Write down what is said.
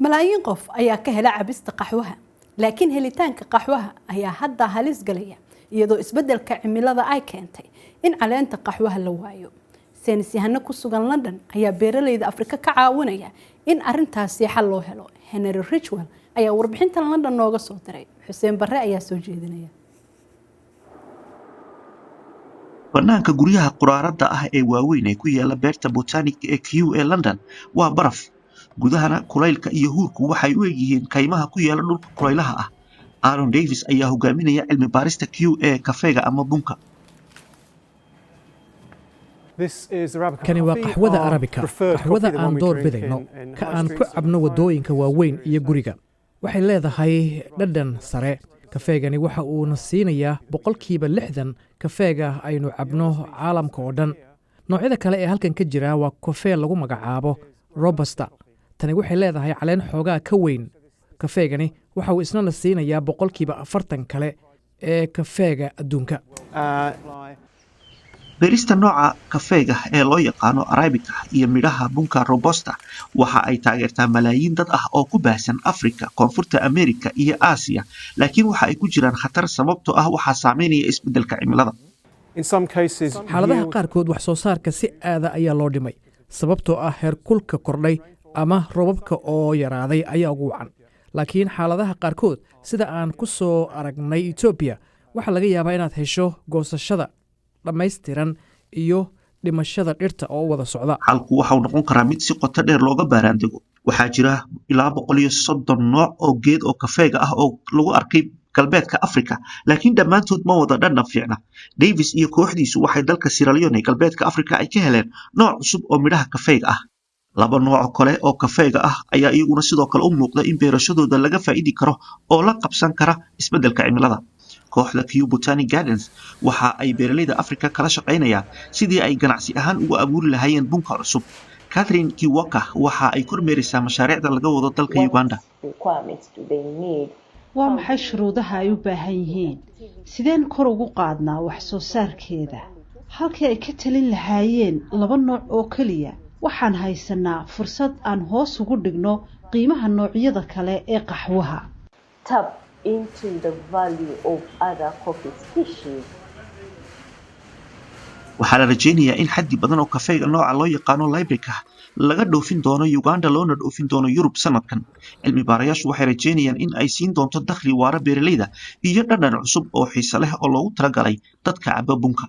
malaayiin qof ayaa ka hela cabista qaxwaha laakiin helitaanka qaxwaha ayaa hadda halis galaya iyadoo isbeddelka cimilada ay keentay in caleenta qaxwaha la waayo saynis yahano ku sugan London ayaa beeraleyda Afrika ka caawinaya in arintaasi xal loo helo Henry Ridgwell ayaa warbixinta London nooga soo diray Xuseen Barre ayaa soo jeedinaya banaanka guryaha quraarada ah ee waaweyn ee ku yaala beerta botanic ee Kew ee London waa baraf gudahana kulaylka iyo huurku waxay u egyihiin kaymaha ku yaala dhulka kulaylaha ah Aaron Davis ayaa hogaaminaya cilmi baarista Kew ee kafeega ama bunka kani waa qaxwada Arabica qaxwada aan door bidayno ka aan ku cabno wadooyinka waaweyn iyo guriga waxay leedahay dhadhan sare kafeegani waxa uu na siinayaa 60% kafeega aynu cabno caalamka oo dhan noocyada kale ee halkan ka jira waa kafee lagu magacaabo Robusta tani waxay leedahay caleen xoogaa ka weyn kafeegani waxa uu isna na siinayaa 40% kale ee kafeega adduunka beerista nooca kafeega ee loo yaqaano Arabica iyo midhaha bunka Robusta waxa ay taageertaa malaayiin dad ah oo ku baahsan Afrika, Koonfurta Ameerika iyo Aasiya laakiin waxa ay ku jiraan khatar sababtoo ah waxa saameynaya isbeddelka cimilada xaaladaha qaarkood wax soo saarka si aad ayaa loo dhimay sababtoo ah heerkulka kordhay ama roobabka oo yaraaday ayaa ugu wacan laakiin xaaladaha qaarkood sida aan ku soo aragnay Ethiopia waxa laga yaabaa inaad hesho goosashada dhammaystiran iyo dhimashada dhirta oo wada socda halku waxa uu noqon karaa mid si qoto dheer looga baaraandego waxaa jira ilaa 130 nooc oo geed oo kafeega ah oo lagu arkay galbeedka Afrika laakiin dhammaantood ma wada dhanna fiicna Davis iyo kooxdiisu waxay dalka Sierra Leone galbeedka Afrika ay ka heleen nooc cusub oo midhaha kafeega ah laba nooc kale oo kafeega ah ayaa iyaguna sidoo kale u muuqda in beerashadooda laga faa'iidi karo oo la qabsan kara isbeddelka cimilada kooxda Kew Botanic Gardens waxa ay beeraleyda Afrika kala shaqeynayaan sidii ay ganacsi ahaan ugu abuuri lahaayeen bunka cusub Catherine Kiwaka waxa ay kormeeraysaa mashaariicda laga wado dalka Uganda waa maxay shuruudaha ay u baahan yihiin sideen kor ugu qaadnaa wax soo saarkeeda halkii ay ka talin lahaayeen laba nooc oo kaliya waxaan haysanaa fursad aan hoos ugu dhigno qiimaha noocyada kale ee qaxwaha into the value of other coffee species. waxaa la rajeynayaa in xaddi badan oo kafeega nooca loo yaqaano Arabica laga dhoofin doono Uganda loona dhoofin doono Yurub sanadkan cilmi baarayaashu waxay rajeynayaan in ay siin doonto dakhli waara beeraleyda iyo dhadhan cusub oo xiiso leh oo loogu talagalay dadka cabba bunka